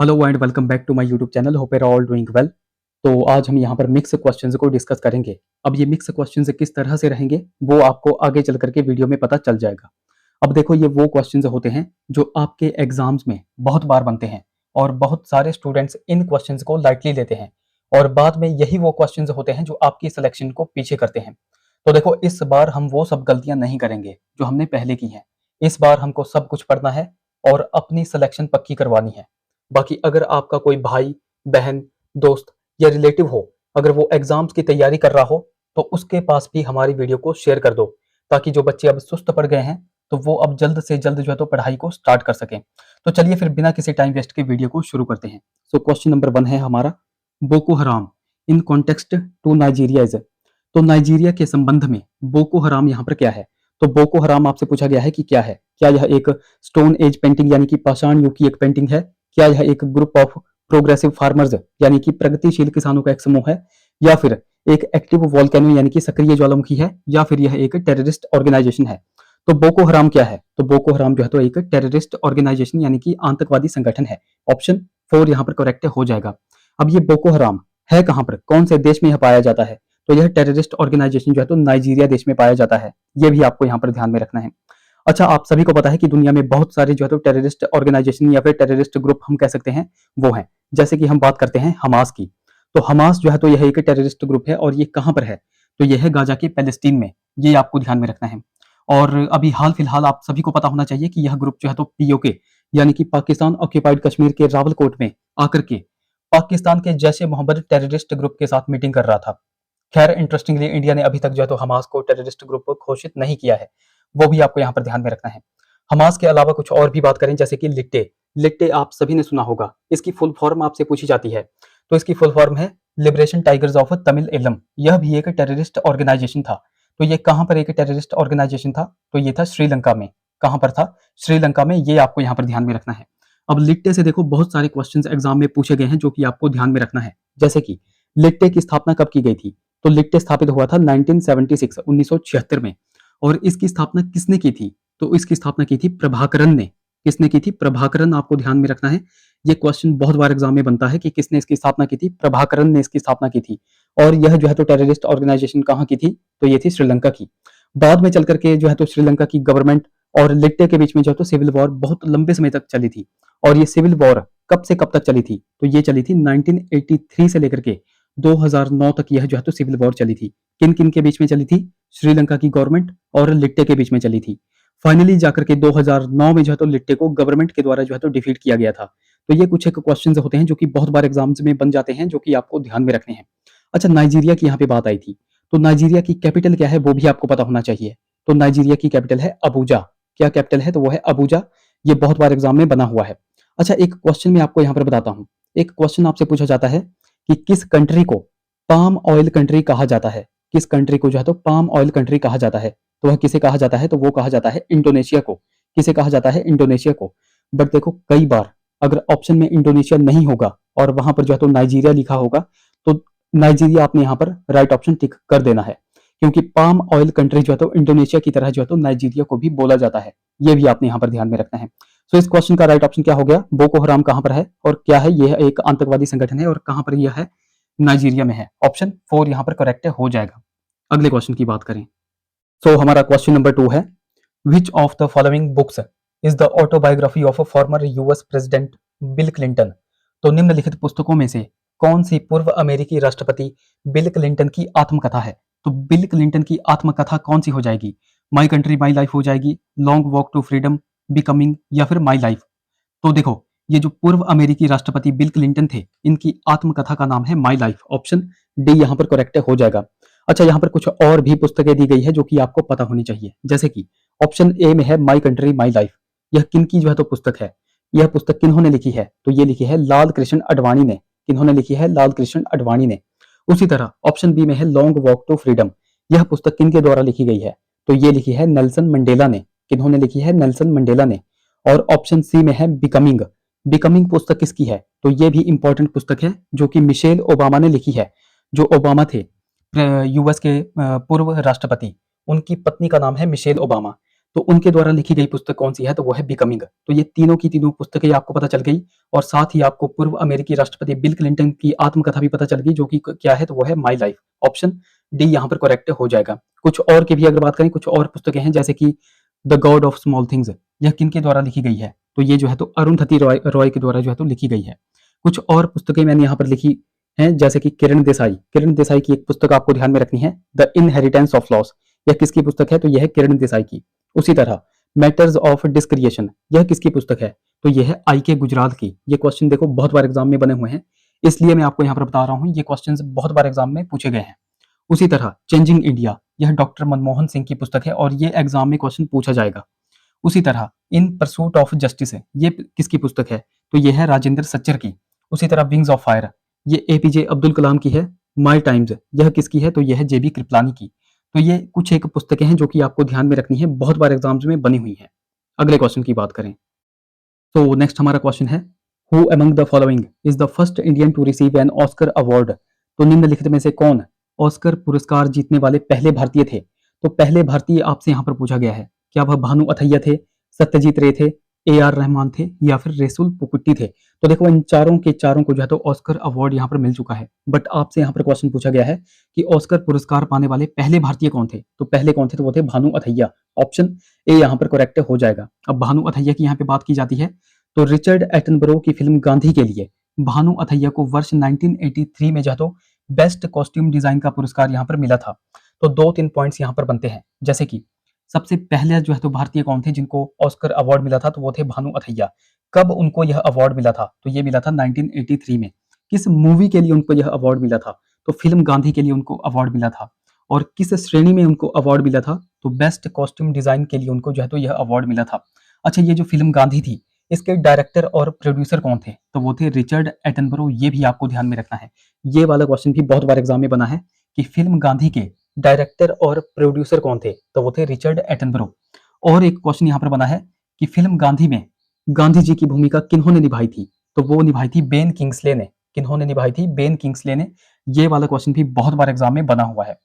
Hello and welcome back to my YouTube channel. Hope you are all doing well. तो आज हम यहाँ पर मिक्स क्वेश्चंस को डिस्कस करेंगे। अब ये मिक्स क्वेश्चंस किस तरह से रहेंगे वो आपको आगे चल करके वीडियो में पता चल जाएगा। अब देखो, ये वो क्वेश्चंस होते हैं जो आपके एग्जाम्स में बहुत बार बनते हैं और बहुत सारे स्टूडेंट्स इन क्वेश्चंस को लाइटली लेते हैं और बाद में यही वो क्वेश्चंस होते हैं जो आपकी सिलेक्शन को पीछे करते हैं। तो देखो, इस बार हम वो सब गलतियां नहीं करेंगे जो हमने पहले की हैं। इस बार हमको सब कुछ पढ़ना है और अपनी सिलेक्शन पक्की करवानी है। बाकी अगर आपका कोई भाई, बहन, दोस्त या रिलेटिव हो, अगर वो एग्जाम्स की तैयारी कर रहा हो तो उसके पास भी हमारी वीडियो को शेयर कर दो, ताकि जो बच्चे अब सुस्त पड़ गए हैं तो वो अब जल्द से जल्द जो है तो पढ़ाई को स्टार्ट कर सकें। तो चलिए फिर बिना किसी टाइम वेस्ट के वीडियो को शुरू करते हैं। सो क्वेश्चन नंबर 1 है हमारा, Boko Haram in context to Nigeria is. तो नाइजीरिया के संबंध में बोको हराम यहाँ पर क्या है? तो बोको हराम आपसे पूछा गया है कि क्या है। क्या यह एक स्टोन एज पेंटिंग यानी कि पाषाण युग की एक पेंटिंग है? क्या यह एक ग्रुप ऑफ प्रोग्रेसिव फार्मर्स यानी कि प्रगतिशील किसानों का एक समूह है? या फिर एक एक्टिव वोल्केनो यानी कि सक्रिय ज्वालामुखी है? या फिर यह एक टेररिस्ट ऑर्गेनाइजेशन है? तो बोको हराम क्या है? तो बोको हराम जो है तो एक टेररिस्ट ऑर्गेनाइजेशन यानी कि आतंकवादी संगठन है। ऑप्शन 4 यहाँ पर करेक्ट हो जाएगा। अब ये बोको हराम है कहाँ पर, कौन से देश में यह पाया जाता है? तो यह टेररिस्ट ऑर्गेनाइजेशन जो है तो नाइजीरिया देश में पाया जाता है। ये भी आपको यहाँ पर ध्यान में रखना है। अच्छा, आप सभी को पता है कि दुनिया में बहुत सारे जो है तो टेररिस्ट ऑर्गेनाइजेशन या फिर टेररिस्ट ग्रुप हम कह सकते हैं वो हैं। जैसे कि हम बात करते हैं हमास की। तो हमास जो है तो यह एक टेररिस्ट ग्रुप है और ये कहाँ पर है? तो यह है गाजा के पैलेस्टीन में। ये आपको ध्यान में रखना है। और अभी हाल फिलहाल आप सभी को पता होना चाहिए कि यह ग्रुप जो है तो पीओके यानी कि पाकिस्तान ऑक्यूपाइड कश्मीर के रावलकोट में आकर के पाकिस्तान के जैश ए मोहम्मद टेररिस्ट ग्रुप के साथ मीटिंग कर रहा था। खैर, इंटरेस्टिंगली इंडिया ने अभी तक जो है तो हमास को टेररिस्ट ग्रुप घोषित नहीं किया है। वो भी आपको यहाँ पर ध्यान में रखना है। हमास के अलावा कुछ और भी बात करें, जैसे कि लिट्टे। लिट्टे आप सभी ने सुना होगा। इसकी फुल फॉर्म आपसे पूछी जाती है। तो इसकी फुल फॉर्म है लिबरेशन टाइगर्स ऑफ तमिल इलम। यह भी एक टेररिस्ट ऑर्गेनाइजेशन था। तो ये कहाँ पर एक टेररिस्ट ऑर्गेनाइजेशन था? तो ये था श्रीलंका में। कहाँ पर था? श्रीलंका में। ये आपको यहाँ पर ध्यान में रखना है। अब लिट्टे से देखो बहुत सारे क्वेश्चंस एग्जाम में पूछे गए हैं जो कि आपको ध्यान में रखना है। जैसे कि लिट्टे की स्थापना कब की गई थी? तो लिट्टे स्थापित हुआ था 1976 में। और इसकी स्थापना किसने की थी? तो इसकी स्थापना की थी प्रभाकरन ने। किसने की थी? प्रभाकरन। आपको ध्यान में रखना है। ये क्वेश्चन बहुत बार एग्जाम में बनता है कि किसने इसकी स्थापना की थी। प्रभाकरन ने इसकी स्थापना की थी। और यह जो है तो टेररिस्ट ऑर्गेनाइजेशन कहाँ की थी? तो ये थी श्रीलंका की। बाद में चल करके जो है तो श्रीलंका की गवर्नमेंट और लिट्टे के बीच में जो है तो सिविल वॉर बहुत लंबे समय तक चली थी। और ये सिविल वॉर कब से कब तक चली थी? तो ये चली थी 1983 से लेकर के 2009 तक। यह जो है तो सिविल वॉर चली थी। किन किन के बीच में चली थी? श्रीलंका की गवर्नमेंट और लिट्टे के बीच में चली थी। फाइनली जाकर के 2009 में जो है तो लिट्टे को गवर्नमेंट के द्वारा जो है तो डिफीट किया गया था। तो ये कुछ एक क्वेश्चंस होते हैं जो कि बहुत बार एग्जाम्स में बन जाते हैं, जो कि आपको ध्यान में रखने हैं। अच्छा, नाइजीरिया की यहाँ पे बात आई थी। तो नाइजीरिया की कैपिटल क्या है वो भी आपको पता होना चाहिए। तो नाइजीरिया की कैपिटल है अबूजा। क्या कैपिटल है? तो वो है अबूजा। ये बहुत बार एग्जाम में बना हुआ है। अच्छा, एक क्वेश्चन मैं आपको यहाँ पर बताता हूँ। एक क्वेश्चन आपसे पूछा जाता है कि किस कंट्री को पाम ऑयल कंट्री कहा जाता है? किस कंट्री को जो है तो पाम ऑयल कंट्री कहा जाता है? तो वह किसे कहा जाता है? तो वो कहा जाता है इंडोनेशिया को। किसे कहा जाता है? इंडोनेशिया को। बट देखो, कई बार अगर ऑप्शन में इंडोनेशिया नहीं होगा और वहां पर जो है तो नाइजीरिया लिखा होगा, तो नाइजीरिया आपने यहाँ पर राइट ऑप्शन टिक कर देना है। क्योंकि पाम ऑयल कंट्री जो है तो इंडोनेशिया की तरह जो है तो नाइजीरिया को भी बोला जाता है। ये भी आपने यहाँ पर ध्यान में रखना है। सो इस क्वेश्चन का राइट ऑप्शन क्या हो गया? बोको हराम कहाँ पर है और क्या है? यह एक आतंकवादी संगठन है और कहाँ पर यह है? नाइजीरिया में है। ऑप्शन 4 यहाँ पर करेक्ट हो जाएगा। अगले क्वेश्चन की बात करें। सो हमारा क्वेश्चन नंबर 2 है, which of the following books is the autobiography of former US president bill Clinton. तो निम्नलिखित पुस्तकों में से कौन सी पूर्व अमेरिकी राष्ट्रपति बिल क्लिंटन की आत्मकथा है? तो बिल क्लिंटन की आत्मकथा कौन सी हो जाएगी? माई कंट्री माई लाइफ हो जाएगी, long walk to freedom, becoming, या फिर माई लाइफ? तो देखो, ये जो पूर्व अमेरिकी राष्ट्रपति बिल क्लिंटन थे, इनकी आत्मकथा का नाम है माई लाइफ। ऑप्शन डी यहाँ पर करेक्ट हो जाएगा। अच्छा, यहाँ पर कुछ और भी पुस्तकें दी गई है जो कि आपको पता होनी चाहिए। जैसे कि ऑप्शन ए में है माई कंट्री माई लाइफ। यह किन की जो है तो पुस्तक है? यह पुस्तक किन्होंने लिखी है? तो ये लिखी है लाल कृष्ण अडवाणी ने। किन्होंने लिखी है? लाल कृष्ण अडवाणी ने। उसी तरह ऑप्शन बी में है लॉन्ग वॉक टू फ्रीडम। यह पुस्तक किनके द्वारा लिखी गई है? तो ये लिखी है नेल्सन मंडेला ने। किन्होंने लिखी है? नेल्सन मंडेला ने। और ऑप्शन सी में है बिकमिंग। बिकमिंग पुस्तक किसकी है? तो ये भी इंपॉर्टेंट पुस्तक है जो कि मिशेल ओबामा ने लिखी है। जो ओबामा थे यूएस के पूर्व राष्ट्रपति, उनकी पत्नी का नाम है मिशेल ओबामा। तो उनके द्वारा लिखी गई पुस्तक कौन सी है, तो वो है बिकमिंग। तो ये तीनों की तीनों पुस्तकें आपको पता चल गई, और साथ ही आपको पूर्व अमेरिकी राष्ट्रपति बिल क्लिंटन की आत्मकथा भी पता चल गई, जो कि क्या है, तो वो है माई लाइफ। ऑप्शन डी यहाँ पर करेक्ट हो जाएगा। कुछ और की भी अगर बात करें, कुछ और पुस्तकें हैं जैसे कि the God of small things, यह किनके द्वारा लिखी गई है, तो ये जो है तो अरुंधति रॉय के द्वारा जो है तो लिखी गई है। कुछ और पुस्तकें मैंने यहाँ पर लिखी हैं जैसे कि किरण देसाई की एक पुस्तक आपको ध्यान में रखनी है, द इनहेरिटेंस ऑफ लॉस। यह किसकी पुस्तक है, तो यह है किरण देसाई की। उसी तरह मैटर्स ऑफ डिस्क्रिएशन, यह किसकी पुस्तक है, तो यह है आई के गुजराल की। ये क्वेश्चन देखो बहुत बार एग्जाम में बने हुए हैं, इसलिए मैं आपको यहाँ पर बता रहा हूँ, ये क्वेश्चन बहुत बार एग्जाम में पूछे गए हैं। उसी तरह चेंजिंग इंडिया, यह डॉक्टर मनमोहन सिंह की पुस्तक है और ये एग्जाम में क्वेश्चन पूछा जाएगा। उसी तरह इन परसूट ऑफ जस्टिस है, ये किसकी पुस्तक है, तो ये है राजेंद्र सच्चर की। उसी तरह विंग्स ऑफ फायर, ये एपीजे अब्दुल कलाम की है। माई टाइम्स, यह किसकी है, तो यह है जेबी कृपलानी की। तो ये कुछ एक पुस्तकें हैं जो कि आपको ध्यान में रखनी है, बहुत बार एग्जाम्स में बनी हुई हैं। अगले क्वेश्चन की बात करें तो नेक्स्ट हमारा क्वेश्चन है, who among the following is the first Indian to receive an Oscar award. तो निम्नलिखित में से कौन ऑस्कर पुरस्कार जीतने वाले पहले भारतीय थे। तो पहले भारतीय आपसे यहाँ पर पूछा गया है, क्या वह भानु अथैया थे, सत्यजीत रे थे, ए आर रहमान थे, या फिर रेसुल पुकुट्टी थे। तो देखो इन चारों के चारों को जो है तो ऑस्कर अवार्ड यहाँ पर मिल चुका है, बट आपसे यहाँ पर क्वेश्चन पूछा गया है कि ऑस्कर पुरस्कार पाने वाले पहले भारतीय कौन थे। तो पहले कौन थे, तो वो थे भानु अथैया। ऑप्शन ए यहाँ पर करेक्ट हो जाएगा। अब भानु अथैया की यहाँ पे बात की जाती है, तो रिचर्ड एटनबरो की फिल्म गांधी के लिए भानु अथैया को वर्ष 1983 में जो है तो बेस्ट कॉस्ट्यूम डिजाइन का पुरस्कार यहाँ पर मिला था। तो 2-3 पॉइंट्स यहाँ पर बनते हैं, जैसे कि सबसे पहले जो है तो भारतीय कौन थे जिनको ऑस्कर अवार्ड मिला था, तो वो थे भानु अथैया। कब उनको यह अवार्ड मिला था, तो ये मिला था 1983 में। किस मूवी के लिए उनको यह अवार्ड मिला था, तो फिल्म गांधी के लिए उनको अवार्ड मिला था। और किस श्रेणी में उनको अवार्ड मिला था, तो बेस्ट कॉस्ट्यूम डिजाइन के लिए उनको जो है तो यह अवार्ड मिला था। अच्छा, ये जो फिल्म गांधी थी, इसके डायरेक्टर और प्रोड्यूसर कौन थे, तो वो थे रिचर्ड एटनबरो। ये भी आपको ध्यान में रखना है, ये वाला क्वेश्चन भी बहुत बार एग्जाम में बना है कि फिल्म गांधी के डायरेक्टर और प्रोड्यूसर कौन थे, तो वो थे रिचर्ड एटनबरो। और एक क्वेश्चन यहाँ पर बना है कि फिल्म गांधी में गांधी जी की भूमिका किन्होंने निभाई थी, तो वो निभाई थी बेन किंग्सले ने। किन्होंने निभाई थी, बेन किंग्सले ने। ये वाला क्वेश्चन भी बहुत बार एग्जाम में बना हुआ है।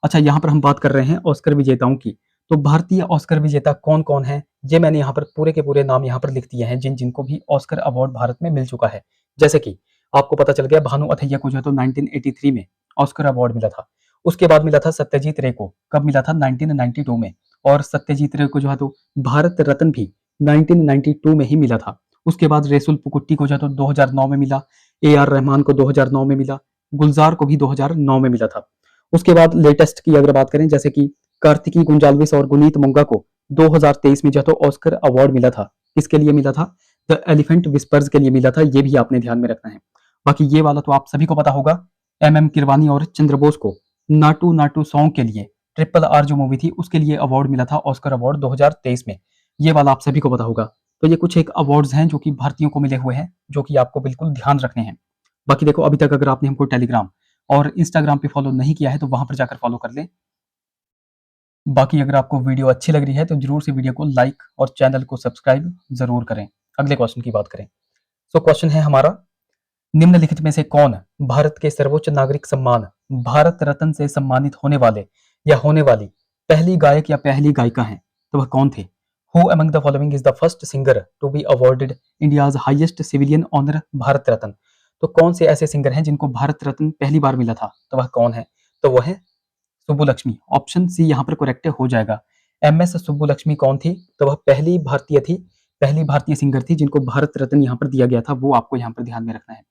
अच्छा, यहाँ पर हम बात कर रहे हैं ऑस्कर विजेताओं की, तो भारतीय ऑस्कर विजेता कौन कौन है, ये मैंने यहाँ पर पूरे के पूरे नाम यहाँ पर लिख दिए हैं जिन जिनको भी ऑस्कर अवार्ड भारत में मिल चुका है। जैसे कि आपको पता चल गया भानु अथैया को जो है तो 1983 में ऑस्कर अवार्ड मिला था। उसके बाद मिला था सत्यजीत रे को, कब मिला था, 1992 में। और सत्यजीत रे को जो है तो भारत रत्न भी 1992 में ही मिला था। उसके बाद रेसुल पुकुट्टी को जो है तो 2009 में मिला, ए आर रहमान को 2009 में मिला, गुलजार को भी 2009 में मिला था। उसके बाद लेटेस्ट की अगर बात करें, जैसे कि कार्तिकी गुंजालविस और गुनीत मोंगा को 2023 में जो तो ऑस्कर अवार्ड मिला था। किसके लिए मिला था, द एलिफेंट विस्पर्स के लिए मिला था। ये भी आपने ध्यान में रखना है। बाकी ये वाला तो आप सभी को पता होगा, एम किरवानी और चंद्रबोस को नाटू नाटू सॉन्ग के लिए, ट्रिपल आर जो मूवी थी उसके लिए अवार्ड मिला था, ऑस्कर अवार्ड 2023 में। ये वाला आप सभी को पता होगा। तो ये कुछ एक अवार्ड्स हैं जो कि भारतीयों को मिले हुए हैं, जो कि आपको बिल्कुल ध्यान रखने हैं। बाकी देखो, अभी तक अगर आपने हमको टेलीग्राम और इंस्टाग्राम पे फॉलो नहीं किया है तो वहां पर जाकर फॉलो कर लें। बाकी अगर आपको वीडियो अच्छी लग रही है तो जरूर से वीडियो को लाइक और चैनल को सब्सक्राइब जरूर करें। अगले क्वेश्चन की बात करें, सो क्वेश्चन है हमारा, निम्नलिखित में से कौन भारत के सर्वोच्च नागरिक सम्मान भारत रत्न से सम्मानित होने वाले या होने वाली पहली गायक या पहली गायिका हैं, तो वह कौन थे। Who among the following is the first singer to be awarded India's highest civilian honour Bharat Ratna. तो कौन से ऐसे सिंगर हैं जिनको भारत रत्न पहली बार मिला था, तो वह कौन है, तो वह है सुब्बुलक्ष्मी। ऑप्शन सी यहाँ पर करेक्ट हो जाएगा। एम एस सुब्बुलक्ष्मी कौन थी, तो वह पहली भारतीय थी, पहली भारतीय सिंगर थी जिनको भारत रत्न यहाँ पर दिया गया था, वो आपको यहाँ पर ध्यान में रखना है।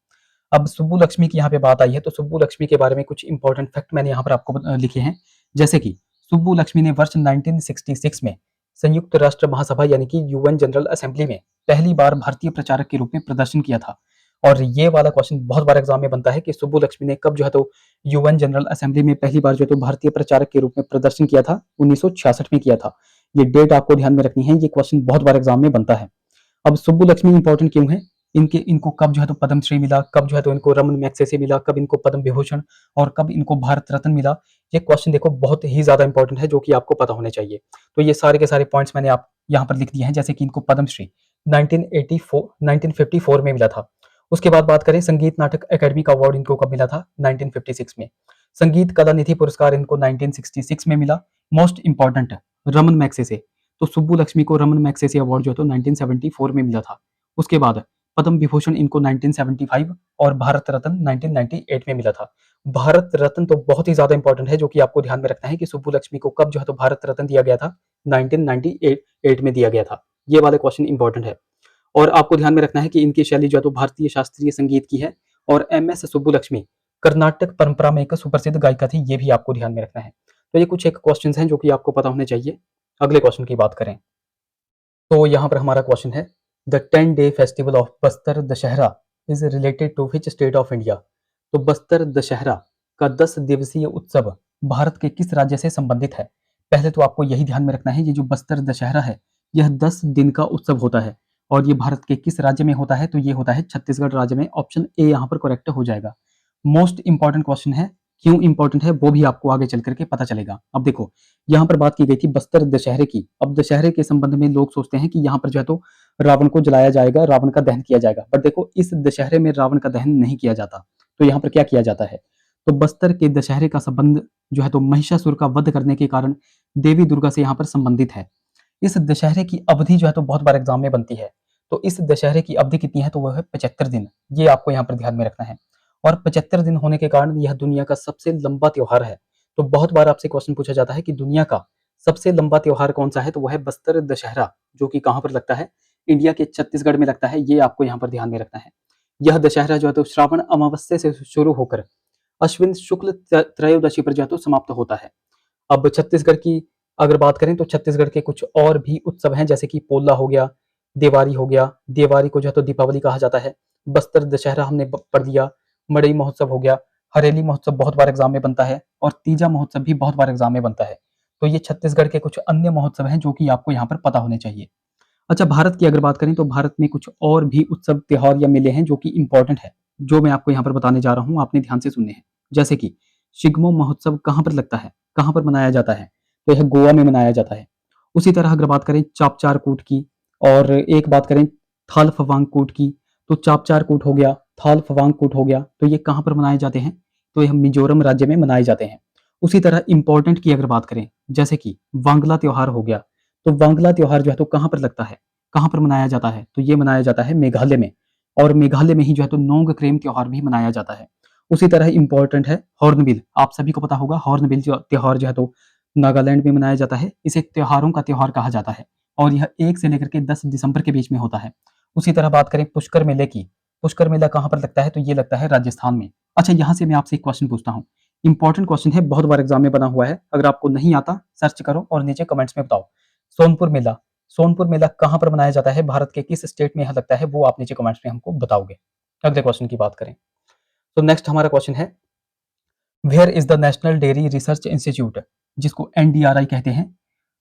अब सुब्बुलक्ष्मी की यहाँ पे बात आई है, तो सुब्बुलक्ष्मी के बारे में कुछ इंपॉर्टेंट फैक्ट मैंने यहाँ पर आपको लिखे हैं। जैसे कि सुब्बुलक्ष्मी ने वर्ष 1966 में संयुक्त राष्ट्र महासभा यानी कि यूएन जनरल असेंबली में पहली बार भारतीय प्रचारक के रूप में प्रदर्शन किया था। और ये वाला क्वेश्चन बहुत बार एग्जाम में बनता है कि सुब्बुलक्ष्मी ने कब जो है तो यूएन जनरल असेंबली में पहली बार जो है तो भारतीय प्रचारक के रूप में प्रदर्शन किया था, 1966 में किया था। ये डेट आपको ध्यान में रखनी है, ये क्वेश्चन बहुत बार एग्जाम में बनता है। अब सुब्बुलक्ष्मी इंपॉर्टेंट क्यों है, इनको कब जो है तो पद्मश्री मिला, कब जो है तो इनको रमन मैग्सेसे मिला, कब इनको पद्म विभूषण और कब इनको भारत रत्न मिला। ये क्वेश्चन देखो बहुत ही ज्यादा इंपॉर्टेंट है, जो कि आपको पता होने चाहिए। तो ये सारे के सारे पॉइंट्स मैंने आप यहाँ पर लिख दिए हैं। जैसे कि इनको पद्मश्री 1954 में मिला था। उसके बाद बात करें, संगीत नाटक अकेडमी का अवार्ड इनको कब मिला था, 1956 में। संगीत कला निधि पुरस्कार इनको 1966 में मिला। मोस्ट इंपॉर्टेंट, रमन मैग्सेसे तो सुब्बुलक्ष्मी को रमन मैग्सेसे अवार्ड जो है तो 1974 में मिला था। उसके बाद पद्म विभूषण इनको 1975 और भारत रत्न 1998 में मिला था। भारत रत्न तो बहुत ही ज़्यादा इंपॉर्टेंट है, जो कि आपको ध्यान में रखना है कि सुब्बुलक्ष्मी को कब जो है तो भारत रत्न दिया गया था, 1998 में दिया गया था। ये वाले क्वेश्चन इंपॉर्टेंट है। और आपको ध्यान में रखना है कि इनकी शैली जो है तो भारतीय शास्त्रीय संगीत की है, और एम.एस. सुब्बुलक्ष्मी कर्नाटक परंपरा में एक सुप्रसिद्ध गायिका थी, ये भी आपको ध्यान में रखना है। तो ये कुछ एक क्वेश्चंस हैं जो कि आपको पता होने चाहिए। अगले क्वेश्चन की बात करें तो यहाँ पर हमारा क्वेश्चन है, the 10-day festival of Bastar Dussehra is related to which state of India. तो बस्तर दशहरा का 10 दिवसीय उत्सव भारत के किस राज्य से संबंधित है? पहले तो आपको यही ध्यान में रखना है, ये जो बस्तर दशहरा है यह 10 दिन का उत्सव होता है, और ये भारत के किस राज्य में होता है? तो ये होता है छत्तीसगढ़ राज्य में। ऑप्शन ए यहाँ पर करेक्ट हो जाएगा। मोस्ट इंपॉर्टेंट क्वेश्चन है, क्यों इंपॉर्टेंट है वो भी आपको आगे चल करके पता चलेगा। अब देखो, यहाँ पर बात की गई थी बस्तर दशहरे की। अब दशहरे के संबंध में लोग सोचते हैं कि यहाँ पर जो है तो रावण को जलाया जाएगा, रावण का दहन किया जाएगा, बट देखो इस दशहरे में रावण का दहन नहीं किया जाता। तो यहाँ पर क्या किया जाता है? तो बस्तर के दशहरे का संबंध जो है तो महिषासुर का वध करने के कारण देवी दुर्गा से यहाँ पर संबंधित है। इस दशहरे की अवधि जो है तो बहुत बार एग्जाम में बनती है। तो इस दशहरे की अवधि कितनी है? तो वह है 75 दिन। ये आपको यहाँ पर ध्यान में रखना है। और 75 दिन होने के कारण यह दुनिया का सबसे लंबा त्योहार है। तो बहुत बार आपसे क्वेश्चन पूछा जाता है कि दुनिया का सबसे लंबा त्योहार कौन सा है? तो वह है बस्तर दशहरा, जो कि कहाँ पर लगता है? इंडिया के छत्तीसगढ़ में लगता है। ये आपको यहाँ पर ध्यान में रखना है। यह दशहरा जो है तो श्रावण अमावस्या से शुरू होकर अश्विन शुक्ल त्रयोदशी पर जो है तो समाप्त होता है। अब छत्तीसगढ़ की अगर बात करें तो छत्तीसगढ़ के कुछ और भी उत्सव हैं, जैसे कि पोला हो गया, देवारी हो गया। देवारी को जो है तो दीपावली कहा जाता है। बस्तर दशहरा हमने पढ़ दिया। मड़ई महोत्सव हो गया। हरेली महोत्सव बहुत बार एग्जाम में बनता है, और तीजा महोत्सव भी बहुत बार एग्जाम में बनता है। तो ये छत्तीसगढ़ के कुछ अन्य महोत्सव हैं जो कि आपको यहाँ पर पता होने चाहिए। अच्छा, भारत की अगर बात करें तो भारत में कुछ और भी उत्सव, त्योहार या मेले हैं जो कि इंपॉर्टेंट है, जो मैं आपको यहाँ पर बताने जा रहा हूँ, आपने ध्यान से सुनने हैं। जैसे कि शिग्मो महोत्सव कहाँ पर लगता है, कहाँ पर मनाया जाता है? तो यह गोवा में मनाया जाता है। उसी तरह अगर बात करें चापचार कूट की, और एक बात करें थाल फवांग कूट की, तो चापचार कूट हो गया, थाल फवांग कूट हो गया, तो ये कहाँ पर मनाए जाते हैं? तो यह मिजोरम राज्य में मनाए जाते हैं। उसी तरह इंपॉर्टेंट की अगर बात करें, जैसे कि वांगला त्योहार हो गया, तो वांगला त्योहार जो है तो कहाँ पर लगता है, कहाँ पर मनाया जाता है? तो ये मनाया जाता है मेघालय में, और मेघालय में ही जो है तो नोंग क्रेम त्योहार भी मनाया जाता है। उसी तरह इंपॉर्टेंट है हॉर्नबिल। आप सभी को पता होगा हॉर्नबिल जो त्योहार जो है तो नागालैंड में मनाया जाता है। इसे त्योहारों का त्योहार कहा जाता है, और यह 1 से लेकर के 10 दिसंबर के बीच में होता है। उसी तरह बात करें पुष्कर मेले की, पुष्कर मेला कहाँ पर लगता है? तो ये लगता है राजस्थान में। अच्छा, यहाँ से मैं आपसे एक क्वेश्चन पूछता हूँ। इंपॉर्टेंट क्वेश्चन है, बहुत बार एग्जाम में बना हुआ है। अगर आपको नहीं आता सर्च करो और नीचे कमेंट्स में बताओ। सोनपुर मेला, सोनपुर मेला कहाँ पर मनाया जाता है? भारत के किस स्टेट में यह लगता है? वो आप नीचे कमेंट्स में हमको बताओगे। अगले क्वेश्चन की बात करें तो नेक्स्ट हमारा क्वेश्चन है, where is the National Dairy Research Institute, जिसको एनडीआरआई कहते हैं।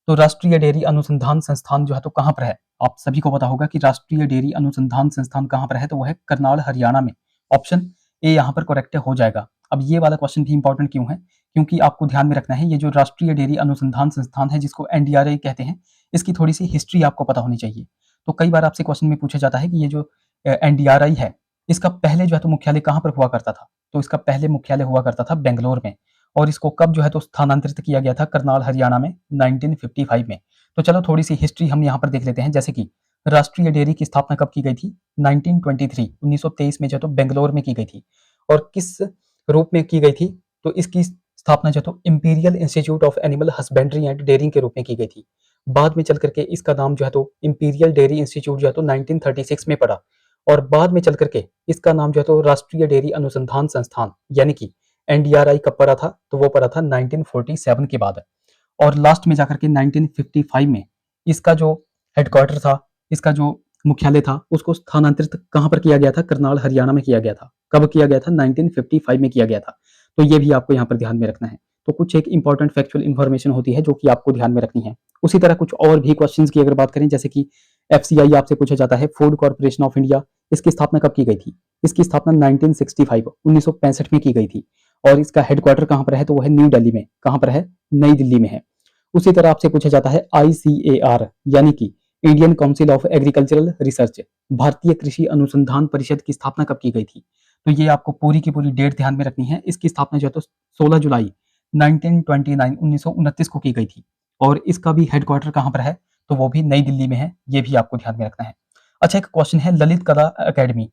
तो राष्ट्रीय डेयरी अनुसंधान संस्थान जो है तो कहाँ पर है? आप सभी को पता होगा कि राष्ट्रीय डेयरी अनुसंधान संस्थान कहाँ पर है? तो वह है करनाल, हरियाणा में। ऑप्शन ए यहाँ पर करेक्ट हो जाएगा। अब ये वाला क्वेश्चन भी इंपॉर्टेंट क्यों है? क्योंकि आपको ध्यान में रखना है, ये जो राष्ट्रीय डेयरी अनुसंधान संस्थान है, जिसको एनडीआरआई कहते हैं, इसकी थोड़ी सी हिस्ट्री आपको पता होनी चाहिए। तो कई बार आपसे क्वेश्चन में पूछा जाता है कि ये जो एनडीआरआई है, इसका पहले जो है तो मुख्यालय कहाँ पर हुआ करता था? तो इसका पहले मुख्यालय हुआ करता था बेंगलोर में, और इसको कब जो है तो स्थानांतरित किया गया था? करनाल, हरियाणा में 1955 में। तो चलो थोड़ी सी हिस्ट्री हम यहाँ पर देख लेते हैं। जैसे कि राष्ट्रीय डेयरी की स्थापना कब की गई थी? 1923 में जो है तो बेंगलोर में की गई थी। और किस रूप में की गई थी? तो इसकी स्थापना जो है तो Imperial Institute of Animal Husbandry and Dairying के रूप में की गई थी। बाद में चल करके इसका नाम जो है तो इंपीरियल डेयरी इंस्टीट्यूट जो है तो 1936 में पड़ा, और बाद में चल करके इसका नाम जो है तो राष्ट्रीय डेयरी अनुसंधान संस्थान यानी कि एनडीआरआई कब पड़ा था? तो वो पड़ा था 1947 के बाद। और लास्ट में जाकर के 1955 में इसका जो हेडक्वार्टर था, इसका जो मुख्यालय था, उसको स्थानांतरित कहाँ पर किया गया था? करनाल, हरियाणा में किया गया था। कब किया गया था? 1955 में किया गया था। तो ये भी आपको यहाँ पर ध्यान में रखना है। तो कुछ एक इंपॉर्टेंट फैक्चुअल इन्फॉर्मेशन होती है जो कि आपको ध्यान में रखनी है। उसी तरह कुछ और भी क्वेश्चंस की अगर बात करें, जैसे कि एफसीआई आपसे पूछा जाता है, फूड कॉर्पोरेशन ऑफ इंडिया, इसकी स्थापना कब की गई थी? इसकी स्थापना 1965 में की गई थी, और इसका हेडक्वार्टर कहाँ पर है? तो वो है न्यू दिल्ली में। कहाँ पर है? नई दिल्ली में है। उसी तरह आपसे पूछा जाता है आईसीएआर यानी कि Indian council of agricultural research, भारतीय कृषि अनुसंधान परिषद की स्थापना कब की गई थी? तो ये आपको पूरी की पूरी डेट ध्यान में रखनी है। इसकी स्थापना जो है तो 16 जुलाई 1929 को की गई थी, और इसका भी हेडक्वार्टर कहाँ पर है? तो वो भी नई दिल्ली में है, ये भी आपको ध्यान में रखना है। अच्छा, एक क्वेश्चन है ललित कला अकेडमी।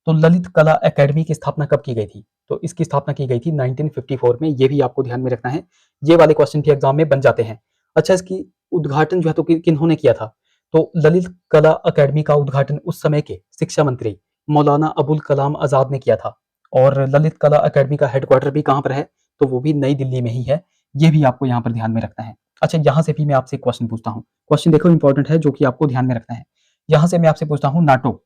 तो ललित कला अकेडमी की स्थापना कब की गई थी? तो इसकी स्थापना की गई थी 1954 में, ये भी आपको ध्यान में रखना है। ये वाले क्वेश्चन भी एग्जाम में बन जाते हैं। अच्छा, इसकी उद्घाटन जो है तो किन्होंने किया था? तो ललित कला अकेडमी का उद्घाटन उस समय के शिक्षा मंत्री मौलाना अबुल कलाम आजाद ने किया था। और ललित कला अकेडमी का हेडक्वार्टर भी कहाँ पर है? तो वो भी नई दिल्ली में ही है। ये भी आपको यहाँ पर ध्यान में रखना है। अच्छा, यहाँ से भी मैं आपसे क्वेश्चन पूछता हूँ। क्वेश्चन देखो इंपॉर्टेंट है, जो कि आपको ध्यान में रखना है। यहाँ से मैं आपसे पूछता हूँ, NATO,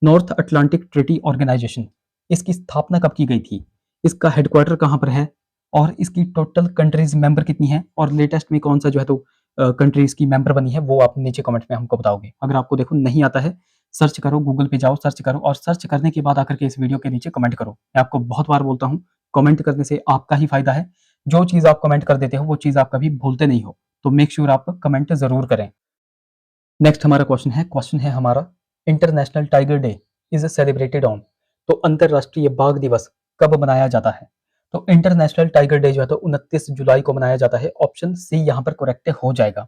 North Atlantic Treaty Organization, इसकी स्थापना कब की गई थी? इसका हेडक्वार्टर कहाँ पर है? और इसकी टोटल कंट्रीज मेंबर कितनी है? और लेटेस्ट में कौन सा जो है तो कंट्रीज की मेंबर बनी है, वो आप नीचे कमेंट में हमको बताओगे। अगर आपको देखो नहीं आता है, सर्च करो, गूगल पे जाओ, सर्च करो, और सर्च करने के बाद आकर के इस वीडियो के नीचे कमेंट करो। मैं आपको बहुत बार बोलता हूँ, कमेंट करने से आपका ही फायदा है। जो चीज आप कमेंट कर देते हो वो चीज आप कभी भूलते नहीं हो, तो मेक श्योर आप कमेंट जरूर करें। नेक्स्ट हमारा क्वेश्चन है हमारा, international tiger day is celebrated on. तो अंतरराष्ट्रीय बाघ दिवस कब मनाया जाता है? तो इंटरनेशनल टाइगर डे जो है तो 29 जुलाई को मनाया जाता है। ऑप्शन सी यहाँ पर करेक्ट हो जाएगा।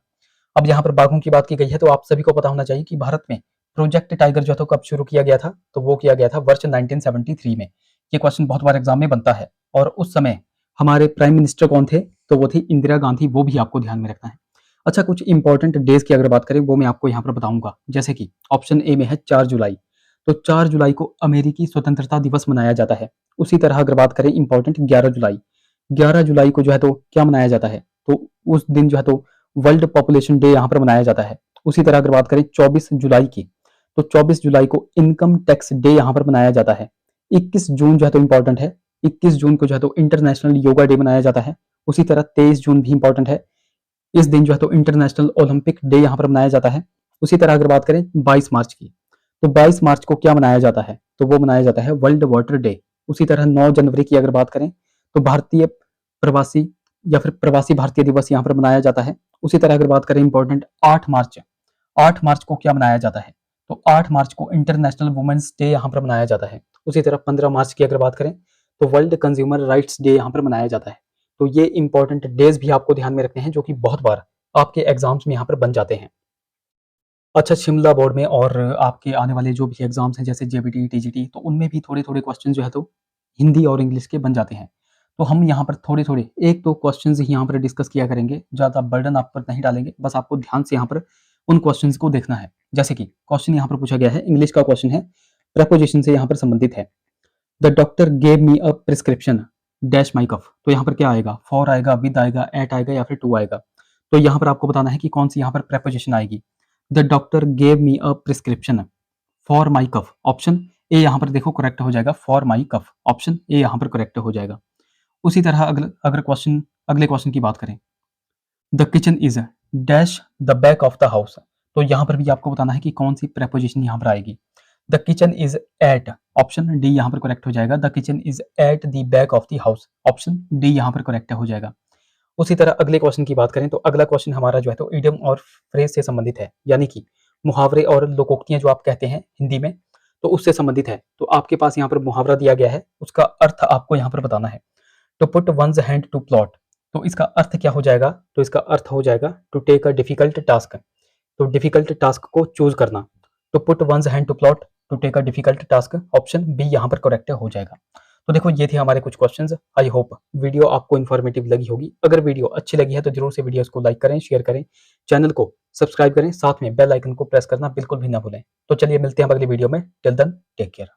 अब यहाँ पर बाघों की बात की गई है, तो आप सभी को पता होना चाहिए कि भारत में प्रोजेक्ट टाइगर जो है तो कब शुरू किया गया था? तो वो किया गया था वर्ष 1973 में। ये क्वेश्चन बहुत बार एग्जाम में बनता है। और उस समय हमारे प्राइम मिनिस्टर कौन थे? तो वो थी इंदिरा गांधी, वो भी आपको ध्यान में रखना है। अच्छा, कुछ इंपॉर्टेंट डेज की अगर बात करें, वो मैं आपको यहाँ पर बताऊंगा। जैसे कि ऑप्शन ए में है 4 जुलाई। तो 4 जुलाई को अमेरिकी स्वतंत्रता दिवस मनाया जाता है। उसी तरह अगर बात करें इंपॉर्टेंट 11 जुलाई, 11 जुलाई को जो है तो क्या मनाया जाता है? तो उस दिन जो है तो वर्ल्ड पॉपुलेशन डे यहाँ पर मनाया जाता है। उसी तरह अगर बात करें 24 जुलाई की, तो 24 जुलाई को इनकम टैक्स डे यहाँ पर मनाया जाता है। 21 जून जो है तो इंपॉर्टेंट है, 21 जून को जो है तो इंटरनेशनल योगा डे मनाया जाता है। उसी तरह 23 जून भी इंपॉर्टेंट है, इस दिन जो है तो इंटरनेशनल ओलंपिक डे यहाँ पर मनाया जाता है। उसी तरह अगर बात करें 22 मार्च की, तो 22 मार्च को क्या मनाया जाता है? तो वो मनाया जाता है वर्ल्ड वाटर डे। उसी तरह 9 जनवरी की अगर बात करें, तो भारतीय प्रवासी या फिर प्रवासी भारतीय दिवस यहाँ पर मनाया जाता है। उसी तरह अगर बात करें इंपॉर्टेंट 8 मार्च, 8 मार्च को क्या मनाया जाता है? तो 8 मार्च को इंटरनेशनल वुमेन्स डे यहाँ पर मनाया जाता है। उसी तरह 15 मार्च की अगर बात करें, तो वर्ल्ड कंज्यूमर राइट्स डे यहाँ पर मनाया जाता है। तो ये इंपॉर्टेंट डेज भी आपको ध्यान में रखने हैं, जो कि बहुत बार आपके एग्जाम्स में यहाँ पर बन जाते हैं। अच्छा, शिमला बोर्ड में और आपके आने वाले जो भी एग्जाम्स हैं, जैसे जेबीटी, टीजीटी, तो उनमें भी थोड़े-थोड़े क्वेश्चन जो है तो हिंदी और इंग्लिश के बन जाते हैं। तो हम यहाँ पर थोड़े-थोड़े 1-2 क्वेश्चंस ही यहाँ पर डिस्कस किया करेंगे, ज़्यादा बर्डन आप पर नहीं डालेंगे, बस आपको ध्यान से यहाँ पर उन क्वेश्चंस को देखना है। जैसे कि क्वेश्चन यहाँ पर पूछा गया है, इंग्लिश का क्वेश्चन है, प्रीपोजिशन से यहाँ पर संबंधित है। The doctor gave me a prescription dash my cough. तो यहाँ पर क्या आएगा? फॉर आएगा, विद आएगा, एट आएगा, या फिर टू आएगा? तो यहाँ पर आपको बताना है कि कौन सी यहाँ पर प्रेपोजिशन आएगी। The doctor gave me a prescription for my cough. Option A यहाँ पर देखो करेक्ट हो जाएगा, for my cough. Option A यहाँ पर करेक्ट हो जाएगा। उसी तरह अगले क्वेश्चन की बात करें, the kitchen is dash the back of the house. तो यहाँ पर भी आपको बताना है कि कौन सी प्रेपोजिशन यहाँ पर आएगी। The kitchen is at, option D यहाँ पर करेक्ट हो जाएगा। The kitchen is at the back of the house. Option D यहाँ पर करेक्ट हो जाएगा। उसी तरह अगले क्वेश्चन की बात करें, तो अगला क्वेश्चन हमारा जो है तो इडियम और फ्रेज से संबंधित है, यानी कि मुहावरे और लोकोक्तियां जो आप कहते हैं हिंदी में, तो उससे संबंधित है। तो आपके पास यहाँ पर मुहावरा दिया गया है, उसका अर्थ आपको यहाँ पर बताना है। To put one's hand to plot, तो इसका अर्थ क्या हो जाएगा? तो इसका अर्थ हो जाएगा to take a difficult task. तो डिफिकल्ट टास्क को चूज करना। To put one's hand to plot, to take a difficult task. Option B यहाँ पर करेक्ट हो जाएगा। तो देखो, ये थे हमारे कुछ क्वेश्चंस। आई होप वीडियो आपको इन्फॉर्मेटिव लगी होगी। अगर वीडियो अच्छी लगी है तो जरूर से वीडियोस को लाइक करें, शेयर करें, चैनल को सब्सक्राइब करें, साथ में बेल आइकन को प्रेस करना बिल्कुल भी ना भूलें। तो चलिए मिलते हैं अगली वीडियो में। Till then take care.